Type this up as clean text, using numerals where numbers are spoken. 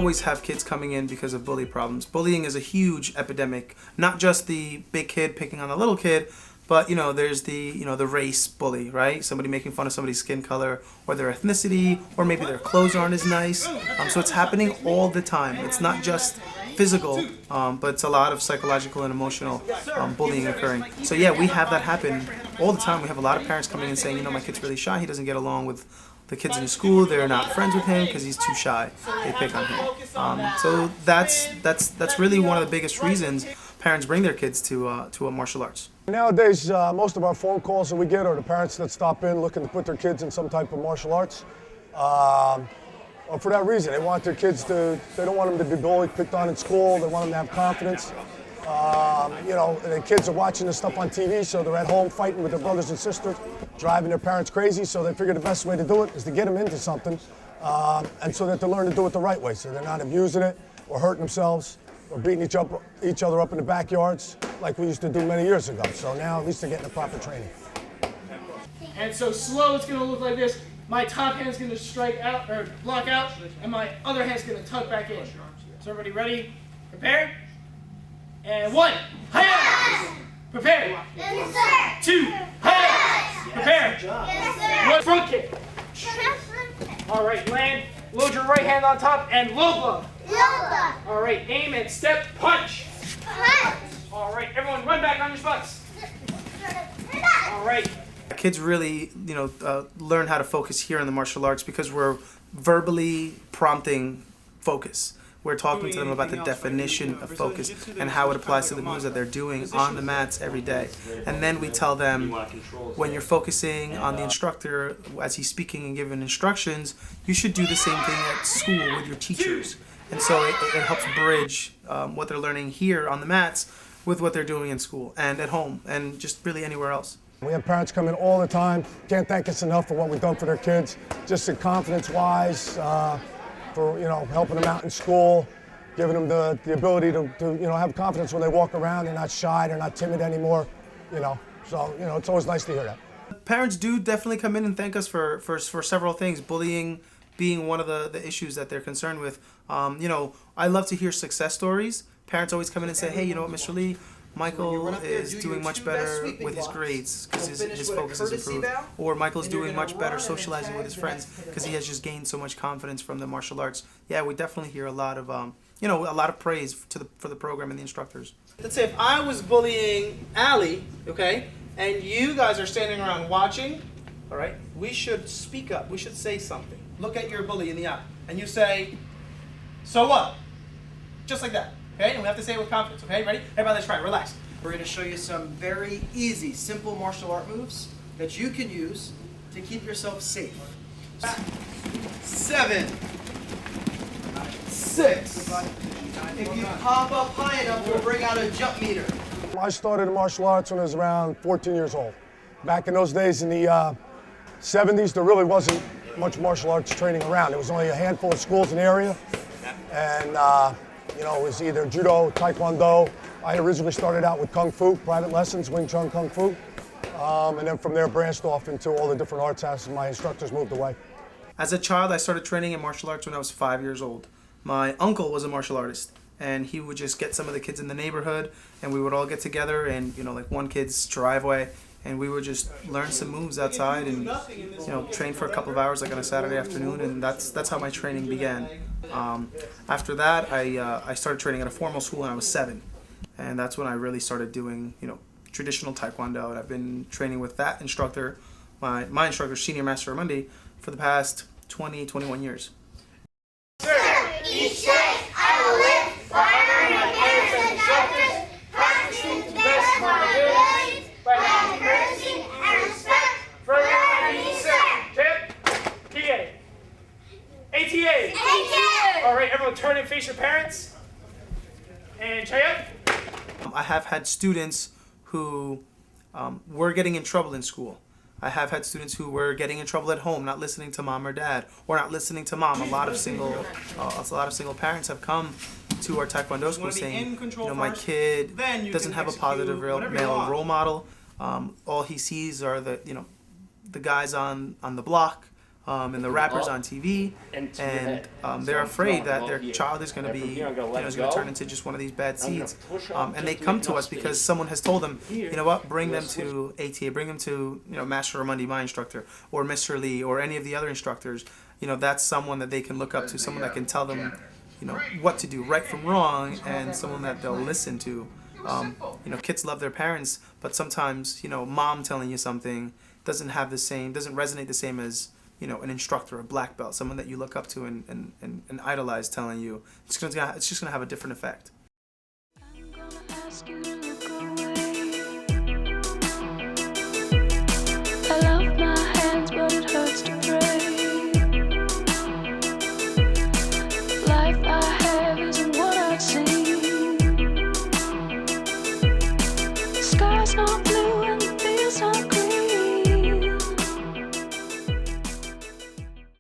always have kids coming in because of bully problems. Bullying is a huge epidemic, not just the big kid picking on the little kid, but there's the race bully, right? Somebody making fun of somebody's skin color or their ethnicity, or maybe their clothes aren't as nice. So it's happening all the time. It's not just physical, but it's a lot of psychological and emotional bullying occurring. So yeah, we have that happen all the time. We have a lot of parents coming in saying, my kid's really shy. He doesn't get along with the kids in his school. They're not friends with him because he's too shy. They pick on him. So that's really one of the biggest reasons parents bring their kids to a martial arts. Nowadays, most of our phone calls that we get are the parents that stop in looking to put their kids in some type of martial arts. For that reason, they want their kids they don't want them to be bullied, picked on in school. They want them to have confidence. The kids are watching this stuff on TV, so they're at home fighting with their brothers and sisters, driving their parents crazy. So they figure the best way to do it is to get them into something, and so that they learn to do it the right way, so they're not abusing it or hurting themselves or beating each other up in the backyards like we used to do many years ago. So now at least they're getting the proper training. And so slow, it's going to look like this. My top hand's going to strike out or block out, and my other hand's going to tuck back in. So everybody ready? Prepare. And 1, hi-ya! Prepare. Yes, sir. 2, hi-ya! Prepare. Yes, sir. 1, front kick. All right, land. Load your right hand on top and low blow. Lola. All right, aim and step, punch. Punch. All right, everyone run back on your spots. All right. Kids really, learn how to focus here in the martial arts because we're verbally prompting focus. We're talking to them about the definition of focus and how it applies to the moves that they're doing on the mats every day. And then we tell them, when you're focusing on the instructor as he's speaking and giving instructions, you should do the same thing at school with your teachers. And so it helps bridge what they're learning here on the mats with what they're doing in school and at home and just really anywhere else. We have parents come in all the time. Can't thank us enough for what we've done for their kids, just in confidence-wise, for helping them out in school, giving them the ability to have confidence when they walk around. They're not shy, they're not timid anymore. So it's always nice to hear that. Parents do definitely come in and thank us for several things. Bullying being one of the issues that they're concerned with. I love to hear success stories. Parents always come in and say, hey, you know what, Mr. Lee, Michael is doing much better with his grades because his focus has improved. Or Michael's doing much better socializing with his friends because he has just gained so much confidence from the martial arts. Yeah, we definitely hear a lot of, a lot of praise for the program and the instructors. Let's say if I was bullying Allie, okay, and you guys are standing around watching, all right, we should speak up. We should say something. Look at your bully in the eye, and you say, so what? Just like that. Okay, and we have to say it with confidence, okay? Ready? Everybody, let's try it. Relax. We're going to show you some very easy, simple martial art moves that you can use to keep yourself safe. 7, 6. If you pop up high enough, we'll bring out a jump meter. I started martial arts when I was around 14 years old. Back in those days in the 70s, there really wasn't much martial arts training around. There was only a handful of schools in the area, and it was either judo, taekwondo. I originally started out with kung fu, private lessons, Wing Chun Kung Fu, and then from there branched off into all the different arts as my instructors moved away. As a child, I started training in martial arts when I was 5 years old. My uncle was a martial artist, and he would just get some of the kids in the neighborhood, and we would all get together in, like one kid's driveway, and we would just learn some moves outside and, train for a couple of hours like on a Saturday afternoon, and that's how my training began. After that, I started training at a formal school when I was 7, and that's when I really started doing, traditional Taekwondo, and I've been training with that instructor, my instructor, Senior Master Ramundi, for the past 21 years. Sir, each day I will live by honoring my parents and instructors, practicing to the best of my abilities, by having courtesy and respect for everyone sir. Tip. PA. ATA. ATA. All right, everyone turn and face your parents. And Chaya. I have had students who were getting in trouble in school. I have had students who were getting in trouble at home, not listening to mom or dad, or not listening to mom. A lot of single parents have come to our Taekwondo school saying, my kid doesn't have a positive male role model. All he sees are the guys on the block. and the rappers on TV, and to your and head. So they're I'm afraid throwing that them their over here. child is going to And be, from here, I'm gonna you let know, it is going to go. turn into just one of these bad I'm gonna seeds. push up And just they to come make to enough us because space. someone has told them, Here, you know what, bring we'll them switch. to ATA, bring them to, you know, Master Ramundi, my instructor, or Mr. Lee, or any of the other instructors. You know, that's someone that they can look up to, someone that can tell them, you know, what to do, right from wrong, and someone that they'll listen to. You know, kids love their parents, but sometimes, you know, mom telling you something doesn't resonate the same as, you know, an instructor, a black belt, someone that you look up to and idolize telling you. It's just gonna have a different effect.